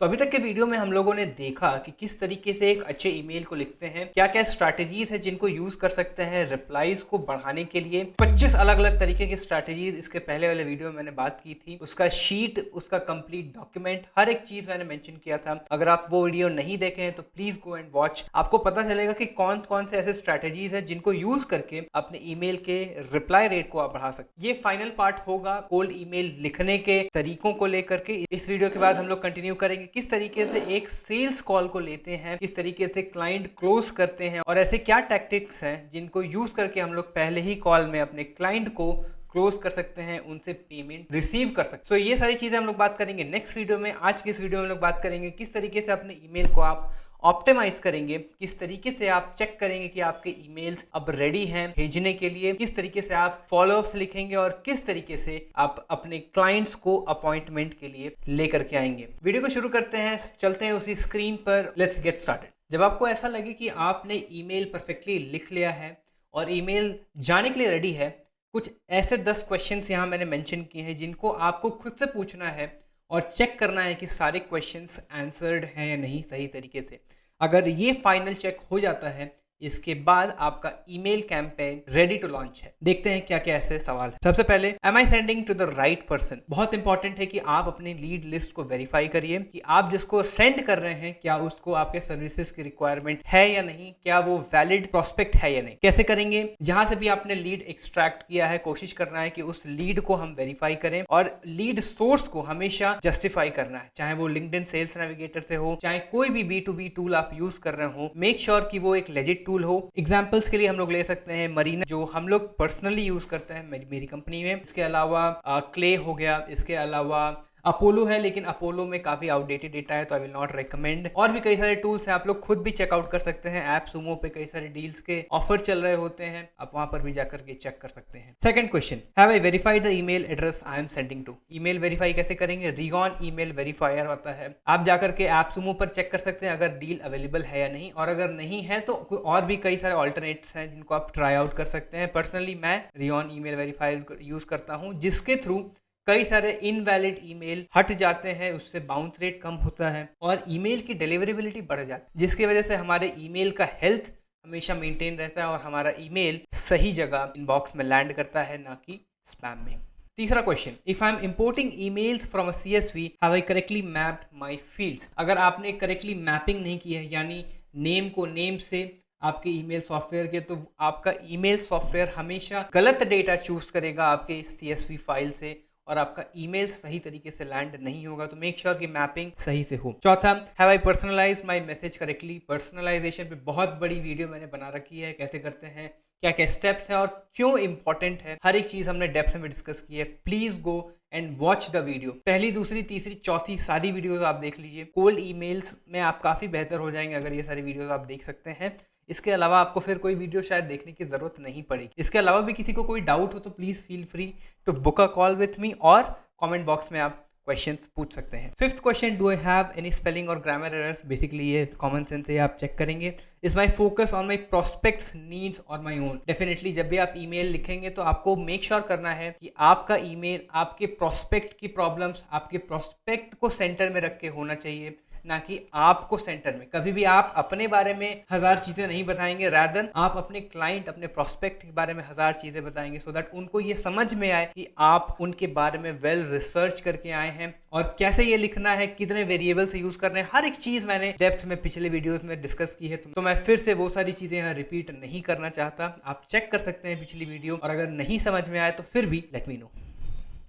तो अभी तक के वीडियो में हम लोगों ने देखा कि किस तरीके से एक अच्छे ईमेल को लिखते हैं, क्या क्या स्ट्रैटेजीज है जिनको यूज कर सकते हैं रिप्लाईज को बढ़ाने के लिए। 25 अलग अलग तरीके की स्ट्रैटेजीज इसके पहले वाले वीडियो में मैंने बात की थी। उसका शीट, उसका कंप्लीट डॉक्यूमेंट, हर एक चीज मैंने मेंशन किया था। अगर आप वो वीडियो नहीं देखे हैं तो प्लीज गो एंड वॉच। आपको पता चलेगा कि कौन कौन से ऐसे स्ट्रैटेजीज है जिनको यूज करके अपने ईमेल के रिप्लाई रेट को आप बढ़ा सकते। ये फाइनल पार्ट होगा कोल्ड ईमेल लिखने के तरीकों को लेकर के। इस वीडियो के बाद हम लोग कंटिन्यू करेंगे किस तरीके से एक सेल्स कॉल को लेते हैं, किस तरीके से क्लाइंट क्लोज करते हैं और ऐसे क्या टैक्टिक्स हैं जिनको यूज करके हम लोग पहले ही कॉल में अपने क्लाइंट को क्लोज कर सकते हैं, उनसे पेमेंट रिसीव कर सकते हैं। सो ये सारी चीजें हम लोग बात करेंगे नेक्स्ट वीडियो में। आज की इस वीडियो में हम लोग बात करेंगे किस तरीके से अपने ईमेल को आप ऑप्टिमाइज करेंगे, किस तरीके से आप चेक करेंगे कि आपके ईमेल्स अब रेडी हैं भेजने के लिए, किस तरीके से आप फॉलोअप्स लिखेंगे और किस तरीके से आप अपने क्लाइंट्स को अपॉइंटमेंट के लिए लेकर के आएंगे। वीडियो को शुरू करते हैं, चलते हैं उसी स्क्रीन पर। Let's get started. जब आपको ऐसा लगे कि आपने ईमेल परफेक्टली लिख लिया है और ईमेल जाने के लिए रेडी है, कुछ ऐसे 10 क्वेश्चंस यहाँ मैंने मेंशन किए हैं जिनको आपको खुद से पूछना है और चेक करना है कि सारे क्वेश्चंस आंसर्ड हैं या नहीं सही तरीके से। अगर ये फाइनल चेक हो जाता है, इसके बाद आपका email campaign ready to launch है। देखते हैं क्या क्या ऐसे सवाल है। सबसे पहले, am I sending to the right person. बहुत इंपॉर्टेंट है कि आप अपनी लीड लिस्ट को वेरीफाई करिए कि आप जिसको सेंड कर रहे हैं क्या उसको आपके सर्विसेज की रिक्वायरमेंट है या नहीं, क्या वो वैलिड प्रोस्पेक्ट है या नहीं। कैसे करेंगे? जहां से भी आपने लीड एक्सट्रैक्ट किया है, कोशिश करना है कि उस लीड को हम वेरीफाई करें और लीड सोर्स को हमेशा जस्टिफाई करना है। चाहे वो लिंक्डइन सेल्स नेविगेटर से हो, चाहे कोई भी B2B टूल आप यूज कर रहे हो, मेक श्योर कि वो एक लेजिट टूल हो। एग्जाम्पल्स के लिए हम लोग ले सकते हैं मरीना, जो हम लोग पर्सनली यूज करते हैं मेरी कंपनी में। इसके अलावा क्ले हो गया, इसके अलावा अपोलो है, लेकिन अपोलो में काफी आउटडेटेड डेटा है तो आई विल नॉट रिकमेंड। और भी कई सारे टूल्स हैं, आप लोग खुद भी चेकआउट कर सकते हैं। ऐप सुमो पे कई सारे डील्स के ऑफर चल रहे होते हैं, आप वहां पर भी जाकर के चेक कर सकते हैं। Second question, have I verified the email address I am sending to. Email verify कैसे करेंगे? रिगॉन ईमेल वेरीफायर होता है, आप जाकर के ऐप सुमो पर चेक कर सकते हैं अगर डील अवेलेबल है या नहीं, और अगर नहीं है तो और भी कई सारे ऑल्टरनेट्स हैं जिनको आप ट्राई आउट कर सकते हैं। पर्सनली मैं रिगॉन ईमेल वेरीफायर यूज करता हूँ, जिसके थ्रू कई सारे इनवैलिड ईमेल हट जाते हैं, उससे बाउंस रेट कम होता है और ईमेल की डिलीवरेबिलिटी बढ़ जाती है, जिसकी वजह से हमारे ईमेल का हेल्थ हमेशा मेंटेन रहता है और हमारा ईमेल सही जगह इनबॉक्स में लैंड करता है, ना कि स्पैम में। तीसरा question, if I am importing emails from a CSV, have I correctly mapped my fields. अगर आपने करेक्टली मैपिंग नहीं की है, यानी नेम को नेम से आपके ईमेल सॉफ्टवेयर के, तो आपका ईमेल सॉफ्टवेयर हमेशा गलत डेटा चूज करेगा आपके CSV फाइल से और आपका ईमेल सही तरीके से लैंड नहीं होगा। तो मेक श्योर कि मैपिंग सही से हो। चौथा, have I personalised my message correctly. Personalisation पे बहुत बड़ी वीडियो मैंने बना रखी है, कैसे करते हैं, क्या क्या स्टेप्स हैं और क्यों इंपॉर्टेंट है, हर एक चीज हमने डेप्थ में डिस्कस की है। Please go and watch the video. पहली, दूसरी, तीसरी, चौथी सारी वीडियोस आप देख लीजिए। कोल्ड ईमेल्स में आप काफी बेहतर हो जाएंगे अगर ये सारी वीडियोस आप देख सकते हैं। इसके अलावा आपको फिर कोई वीडियो शायद देखने की जरूरत नहीं पड़ेगी। इसके अलावा भी किसी को कोई डाउट हो तो please feel free to book a call with me, और कमेंट बॉक्स में आप क्वेश्चंस पूछ सकते हैं। Fifth question, do I have any spelling और ग्रामर एरर्स। बेसिकली ये कॉमन सेंस से आप चेक करेंगे। Is my focus on my prospects needs और माई ओन। डेफिनेटली जब भी आप ईमेल लिखेंगे तो आपको मेक श्योर करना है कि आपका ईमेल आपके प्रोस्पेक्ट की प्रॉब्लम्स, आपके प्रोस्पेक्ट को सेंटर में रख के होना चाहिए, ना कि आपको सेंटर में। कभी भी आप अपने बारे में 1000 चीजें नहीं बताएंगे, रादर आप अपने क्लाइंट, अपने प्रोस्पेक्ट के बारे में 1000 चीजें बताएंगे, सो दैट उनको ये समझ में आए कि आप उनके बारे में वेल रिसर्च करके आए हैं और कैसे ये लिखना है, कितने वेरिएबल्स यूज करने हैं, हर एक चीज मैंने डेप्थ में पिछले वीडियोस में डिस्कस की है। तो मैं फिर से वो सारी चीजें यहाँ रिपीट नहीं करना चाहता। आप चेक कर सकते हैं पिछली वीडियो, और अगर नहीं समझ में आए तो फिर भी let me know.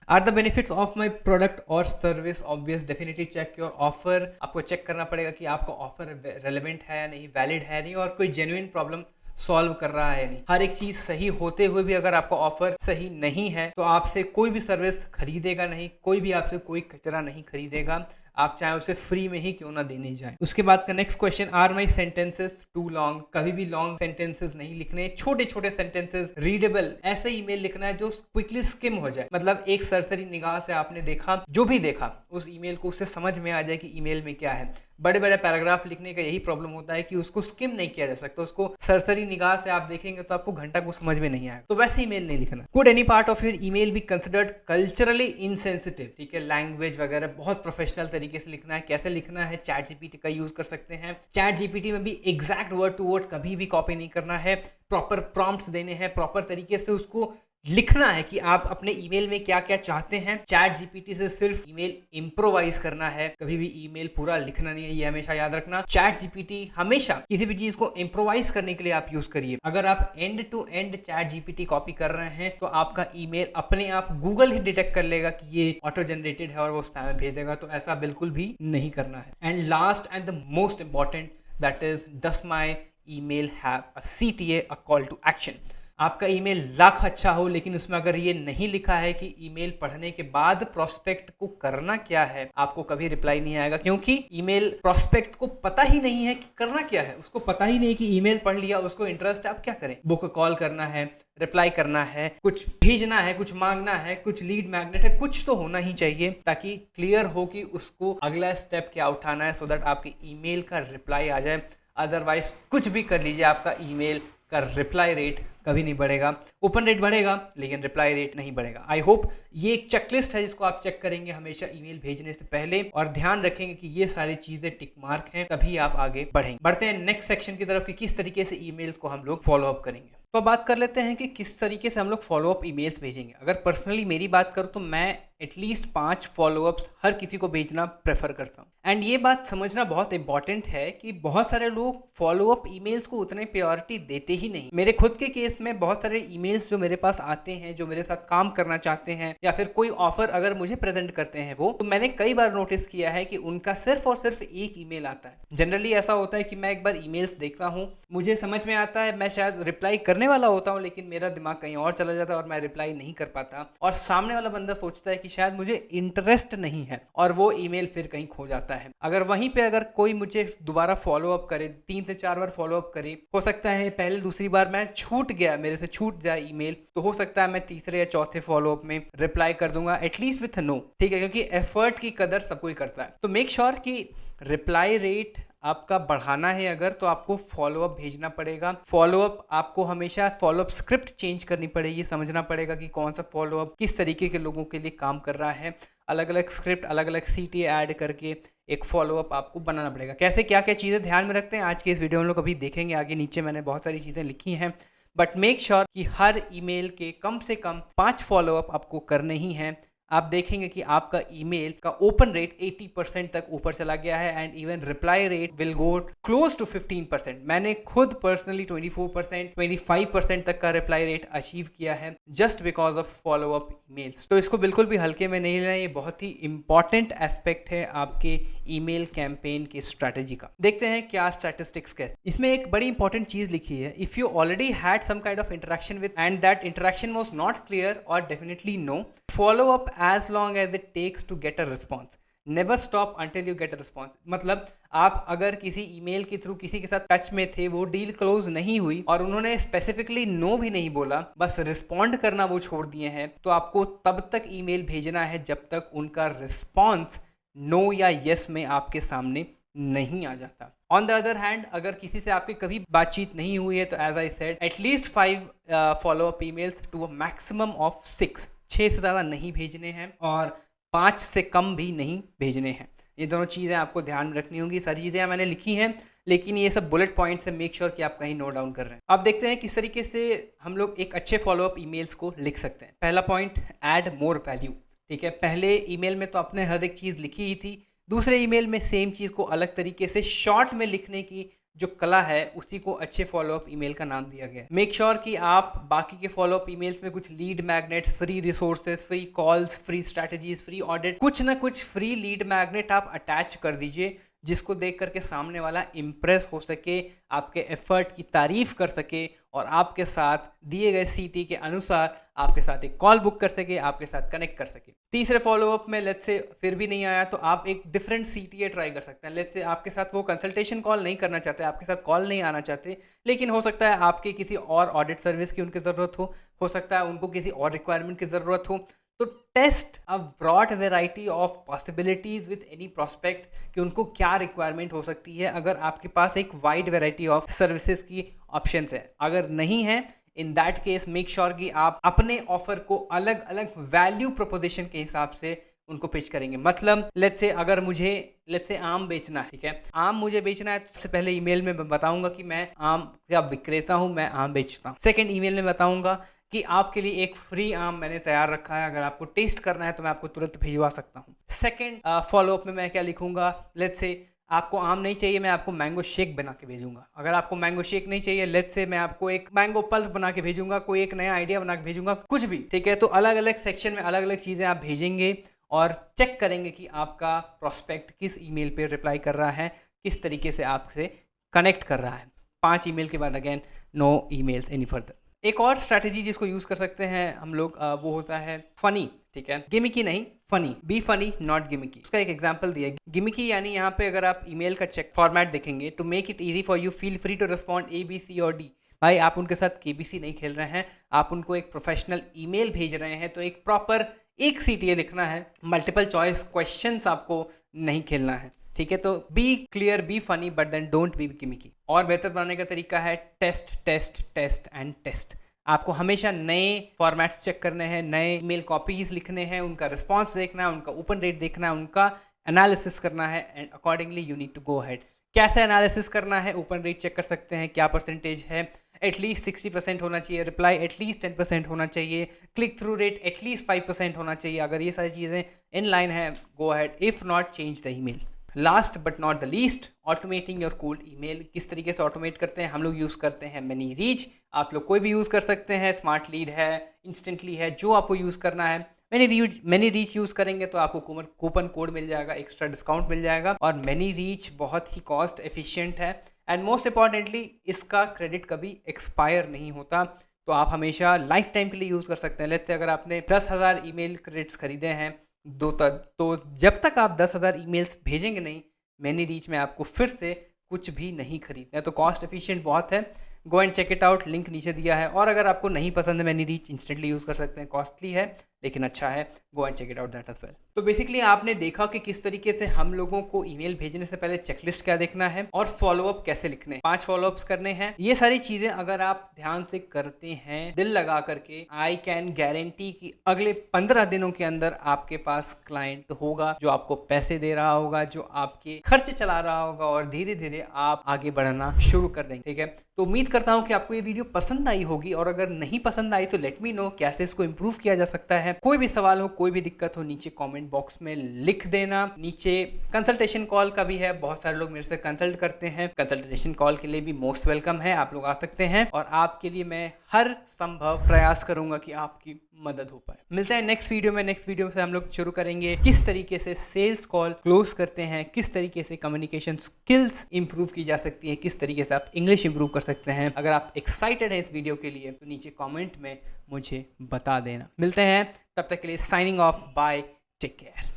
Are the benefits of my product और service obvious? Definitely check your offer. आपको चेक करना पड़ेगा कि आपका ऑफर रेलेवेंट है या नहीं, वैलिड है नहीं, और कोई जेन्युइन प्रॉब्लम सॉल्व कर रहा है नहीं। हर एक चीज सही होते हुए भी अगर आपका ऑफर सही नहीं है तो आपसे कोई भी सर्विस खरीदेगा नहीं, कोई भी आपसे कोई कचरा नहीं खरीदेगा, आप चाहे उसे फ्री में ही क्यों ना देने जाए। उसके बाद का next question, are my sentences too long? कभी भी लॉन्ग सेंटेंसेस नहीं लिखने, छोटे छोटे सेंटेंसेस, रीडेबल ऐसे ईमेल लिखना है जो क्विकली स्किम हो जाए। मतलब एक सरसरी निगाह से आपने देखा, जो भी देखा उस ईमेल को, उससे समझ में आ जाए कि ईमेल में क्या है। बड़े बड़े पैराग्राफ लिखने का यही प्रॉब्लम होता है कि उसको स्किम नहीं किया जा सकता, उसको सरसरी निगाह से आप देखेंगे तो आपको घंटा को समझ में नहीं आएगा। तो वैसे ईमेल नहीं लिखना। Could any part of your email be considered culturally insensitive, ठीक है, लैंग्वेज वगैरह बहुत प्रोफेशनल तरीके से लिखना है। कैसे लिखना है, चैट जीपीटी का यूज कर सकते हैं। चैट जीपीटी में भी एग्जैक्ट वर्ड टू वर्ड कभी भी कॉपी नहीं करना है, प्रॉपर प्रॉम्प्ट्स देने हैं, प्रॉपर तरीके से उसको लिखना है कि आप अपने ईमेल में क्या क्या चाहते हैं। चैट जीपीटी से सिर्फ ईमेल इम्प्रोवाइज करना है, कभी भी ईमेल पूरा लिखना नहीं है, ये हमेशा याद रखना। चैट जीपीटी हमेशा किसी भी चीज को इम्प्रोवाइज करने के लिए आप यूज करिए। अगर आप end to end ChatGPT copy कर रहे हैं तो आपका ईमेल अपने आप गूगल ही डिटेक्ट कर लेगा कि ये ऑटो जनरेटेड है और वो स्पैम में भेजेगा, तो ऐसा बिल्कुल भी नहीं करना है। And last and the most important, that is does my email have a CTA, a call to action. आपका ईमेल लाख अच्छा हो, लेकिन उसमें अगर ये नहीं लिखा है कि ईमेल पढ़ने के बाद प्रोस्पेक्ट को करना क्या है, आपको कभी रिप्लाई नहीं आएगा, क्योंकि ईमेल प्रोस्पेक्ट को पता ही नहीं है कि करना क्या है। उसको पता ही नहीं कि ईमेल पढ़ लिया, उसको इंटरेस्ट है, आप क्या करें, बुक कॉल करना है, रिप्लाई करना है, कुछ भेजना है, कुछ मांगना है, कुछ लीड मैग्नेट है, कुछ तो होना ही चाहिए ताकि क्लियर हो कि उसको अगला स्टेप क्या उठाना है, सो दैट आपके ईमेल का रिप्लाई आ जाए। अदरवाइज कुछ भी कर लीजिए, आपका ईमेल का रिप्लाई रेट कभी नहीं बढ़ेगा। ओपन रेट बढ़ेगा लेकिन रिप्लाई रेट नहीं बढ़ेगा। आई होप ये एक चेकलिस्ट है जिसको आप चेक करेंगे हमेशा ईमेल भेजने से पहले, और ध्यान रखेंगे कि ये सारी चीजें टिक मार्क हैं, तभी आप आगे बढ़ेंगे। बढ़ते हैं नेक्स्ट सेक्शन की तरफ कि किस तरीके से ईमेल्स को हम लोग फॉलो अप करेंगे। तो बात कर लेते हैं कि किस तरीके से हम लोग फॉलो अप ईमेल्स भेजेंगे। अगर पर्सनली मेरी बात करूं तो मैं एटलीस्ट 5 फॉलोअप्स हर किसी को भेजना प्रेफर करता हूं। एंड ये बात समझना बहुत इंपॉर्टेंट है कि बहुत सारे लोग फॉलोअप ईमेल्स को उतने प्रायोरिटी देते ही नहीं। मेरे खुद के केस में बहुत सारे ईमेल्स जो मेरे पास आते हैं, जो मेरे साथ काम करना चाहते हैं या फिर कोई ऑफर अगर मुझे प्रेजेंट करते हैं वो, तो मैंने कई बार नोटिस किया है कि उनका सिर्फ और सिर्फ एक ईमेल आता है। जनरली ऐसा होता है कि मैं एक बार ईमेल्स देखता हूँ, मुझे समझ में आता है, मैं शायद रिप्लाई करने वाला होता हूँ, लेकिन मेरा दिमाग कहीं और चला जाता है और मैं रिप्लाई नहीं कर पाता, और सामने वाला बंदा सोचता है कि शायद मुझे इंटरेस्ट नहीं है, और वो ईमेल फिर कहीं खो जाता है। अगर वहीं पे अगर कोई मुझे दोबारा फॉलो अप करे, 3 से 4 बार फॉलो अप करे, हो सकता है पहले दूसरी बार मैं छूट गया, मेरे से छूट जाए ईमेल, तो हो सकता है मैं तीसरे या चौथे फॉलो अप में रिप्लाई कर दूंगा एटलीस्ट विथ नो, ठीक है, क्योंकि एफर्ट की कदर सब कोई करता है। तो मेक श्योर कि रिप्लाई रेट आपका बढ़ाना है अगर, तो आपको फॉलोअप भेजना पड़ेगा। फॉलोअप आपको हमेशा फॉलोअप स्क्रिप्ट चेंज करनी पड़ेगी, समझना पड़ेगा कि कौन सा फॉलोअप किस तरीके के लोगों के लिए काम कर रहा है। अलग अलग स्क्रिप्ट, अलग अलग CTA ऐड करके एक फॉलोअप आपको बनाना पड़ेगा। कैसे क्या क्या चीज़ें ध्यान में रखते हैं आज के इस वीडियो में लोग अभी देखेंगे। आगे नीचे मैंने बहुत सारी चीज़ें लिखी हैं, बट मेक श्योर कि हर ईमेल के कम से कम 5 फॉलोअप आपको करने ही हैं। आप देखेंगे कि आपका ईमेल का ओपन रेट 80% तक ऊपर चला गया है, and even reply rate will go close to 15%। मैंने खुद पर्सनली 24%, 25% तक का रिप्लाई रेट अचीव किया है just because of follow up emails. तो इसको बिल्कुल भी हल्के में नहीं लेना, ये बहुत ही इंपॉर्टेंट एस्पेक्ट है आपके ईमेल कैंपेन की स्ट्रैटेजी का। देखते हैं क्या स्टैटिस्टिक्स कहते हैं। इसमें एक बड़ी इंपॉर्टेंट चीज लिखी है, if you already had some kind of interaction with and that interaction was not clear और definitely no, follow up as long as it takes to get a response. Never stop until you get a response. मतलब आप अगर किसी email के through किसी के साथ touch में थे, वो डील क्लोज नहीं हुई और उन्होंने स्पेसिफिकली नो भी नहीं बोला, बस रिस्पॉन्ड करना वो छोड़ दिए हैं, तो आपको तब तक ईमेल भेजना है जब तक उनका रिस्पॉन्स नो या यस में आपके सामने नहीं आ जाता। ऑन द अदर हैंड, अगर किसी से आपकी कभी बातचीत नहीं हुई है, तो as I said at least 5 follow up emails to a maximum of 6 से ज़्यादा नहीं भेजने हैं और 5 से कम भी नहीं भेजने हैं। ये दोनों चीज़ें आपको ध्यान में रखनी होंगी। सारी चीज़ें मैंने लिखी हैं, लेकिन ये सब बुलेट पॉइंट्स है, मेक श्योर कि आप कहीं नोट डाउन कर रहे हैं। अब देखते हैं किस तरीके से हम लोग एक अच्छे फॉलोअप ईमेल्स को लिख सकते हैं। पहला पॉइंट, ऐड मोर वैल्यू। ठीक है, पहले ईमेल में तो आपने हर एक चीज़ लिखी ही थी, दूसरे ईमेल में सेम चीज़ को अलग तरीके से शॉर्ट में लिखने की जो कला है, उसी को अच्छे फॉलोअप ईमेल का नाम दिया गया है। मेक श्योर कि आप बाकी के फॉलोअप ईमेल्स में कुछ lead magnet, free resources, free calls, free strategies, free audit, कुछ ना कुछ फ्री लीड मैग्नेट आप अटैच कर दीजिए, जिसको देख करके सामने वाला इम्प्रेस हो सके, आपके एफर्ट की तारीफ कर सके और आपके साथ दिए गए CT के अनुसार आपके साथ एक कॉल बुक कर सके, आपके साथ कनेक्ट कर सके। तीसरे फॉलोअप में लेट्स से फिर भी नहीं आया, तो आप एक डिफरेंट CTA ट्राई कर सकते हैं। लेट्स से आपके साथ वो कंसल्टेशन कॉल नहीं करना चाहते, आपके साथ कॉल नहीं आना चाहते, लेकिन हो सकता है आपके किसी और ऑडिट सर्विस की उनकी ज़रूरत हो सकता है उनको किसी और रिक्वायरमेंट की ज़रूरत हो, तो test a broad variety of possibilities with any prospect कि उनको क्या रिक्वायरमेंट हो सकती है अगर आपके पास एक वाइड वेराइटी ऑफ सर्विसेज की ऑप्शंस है। अगर नहीं है, in that case make sure कि आप अपने ऑफर को अलग अलग वैल्यू प्रोपोजिशन के हिसाब से उनको पिच करेंगे। मतलब लेट्स से अगर मुझे आम बेचना है, ठीक है, आम मुझे बेचना है, तो सबसे पहले ईमेल में बताऊंगा कि मैं आम का विक्रेता हूं, मैं आम बेचता हूं। सेकंड ईमेल में बताऊंगा कि आपके लिए एक फ्री आम मैंने तैयार रखा है, अगर आपको टेस्ट करना है तो मैं आपको तुरंत भिजवा सकता हूं। सेकंड फॉलोअप में मैं क्या लिखूंगा, लेट्स से आपको आम नहीं चाहिए, मैं आपको मैंगो शेक बना के भेजूंगा। अगर आपको मैंगो शेक नहीं चाहिए, लेट्स से मैं आपको एक मैंगो पल्प बना के भेजूंगा, कोई एक नया आइडिया बना के भेजूंगा, कुछ भी, ठीक है। तो अलग अलग सेक्शन में अलग अलग चीज़ें आप भेजेंगे और चेक करेंगे कि आपका प्रोस्पेक्ट किस ईमेल पे रिप्लाई कर रहा है, किस तरीके से आपसे कनेक्ट कर रहा है। 5 ईमेल के बाद again no emails any further. एक और स्ट्रैटेजी जिसको यूज कर सकते हैं हम लोग, वो होता है फनी, ठीक है, गिमिकी नहीं, funny, be funny not gimmicky. उसका एक एग्जांपल दिया, गिमिकी यानी यहाँ पे अगर आप ईमेल का चेक फॉर्मेट देखेंगे, to make it easy for you feel free to respond A B C और डी। भाई आप उनके साथ केबीसी नहीं खेल रहे हैं, आप उनको एक प्रोफेशनल ईमेल भेज रहे हैं, तो एक प्रॉपर एक सीटीए लिखना है, मल्टीपल चॉइस क्वेश्चंस आपको नहीं खेलना है, ठीक है। तो be clear, be funny, but then don't be gimmicky. और बेहतर बनाने का तरीका है test test test and test. आपको हमेशा नए फॉर्मेट्स चेक करने हैं, नए ईमेल कॉपीज लिखने हैं, उनका रिस्पॉन्स देखना है, उनका ओपन रेट देखना है, उनका एनालिसिस करना है, and accordingly you need to go ahead. कैसे एनालिसिस करना है, ओपन रेट चेक कर सकते हैं, क्या परसेंटेज है, एटलीस्ट 60% होना चाहिए, रिप्लाई एटलीस्ट 10% होना चाहिए, क्लिक थ्रू रेट एटलीस्ट 5% होना चाहिए। अगर ये सारी चीज़ें इन लाइन है, go ahead, if not change the email. Last but not the least, automating your cold email. किस तरीके से ऑटोमेट करते हैं, हम लोग यूज़ करते हैं मनी रीच, आप लोग कोई भी यूज़ कर सकते हैं, स्मार्ट लीड है, इंस्टेंटली है, जो आपको यूज़ करना है। मनी रीच यूज़ करेंगे तो आपको कूपन कोड मिल जाएगा, एक्स्ट्रा डिस्काउंट मिल जाएगा, और मनी रीच बहुत ही कॉस्ट एफिशिएंट है, एंड मोस्ट इंपॉर्टेंटली इसका क्रेडिट कभी एक्सपायर नहीं होता, तो आप हमेशा लाइफ टाइम के लिए यूज़ कर सकते हैं। लेट्स से अगर आपने 10,000 ईमेल क्रेडिट्स खरीदे हैं तो जब तक आप 10,000 ईमेल्स भेजेंगे नहीं, मनी रीच में आपको फिर से कुछ भी नहीं खरीदना है, तो कॉस्ट एफिशिएंट बहुत है। Go and check it out, link नीचे दिया है। और अगर आपको नहीं पसंद है मनी रीच, इंस्टेंटली यूज़ कर सकते हैं, कॉस्टली है लेकिन अच्छा है, go and check it out that as well. तो बेसिकली आपने देखा कि किस तरीके से हम लोगों को ईमेल भेजने से पहले चेकलिस्ट क्या देखना है और फॉलोअप कैसे लिखने हैं, 5 फॉलोअप्स करने हैं। ये सारी चीजें अगर आप ध्यान से करते हैं, दिल लगा करके, आई कैन गारंटी कि अगले 15 दिनों के अंदर आपके पास क्लाइंट होगा जो आपको पैसे दे रहा होगा, जो आपके खर्चे चला रहा होगा, और धीरे धीरे आप आगे बढ़ना शुरू कर देंगे, ठीक है। तो उम्मीद करता हूं कि आपको ये वीडियो पसंद आई होगी, और अगर नहीं पसंद आई तो लेट मी नो कैसे इसको इंप्रूव किया जा सकता है। कोई भी सवाल हो, कोई भी दिक्कत हो, नीचे कमेंट बॉक्स में लिख देना। नीचे कंसल्टेशन कॉल का भी है, बहुत सारे लोग मेरे से कंसल्ट करते हैं, कंसल्टेशन कॉल के लिए भी मोस्ट वेलकम है, आप लोग आ सकते हैं, और आपके लिए मैं हर संभव प्रयास करूंगा कि आपकी मदद हो पाए। मिलते हैं नेक्स्ट वीडियो में। नेक्स्ट वीडियो से हम लोग शुरू करेंगे किस तरीके से सेल्स कॉल क्लोज करते हैं, किस तरीके से कम्युनिकेशन स्किल्स इंप्रूव की जा सकती है, किस तरीके से आप इंग्लिश इंप्रूव कर सकते हैं। अगर आप एक्साइटेड हैं इस वीडियो के लिए तो नीचे कमेंट में मुझे बता देना। मिलते हैं, तब तक के लिए signing off, bye, take care.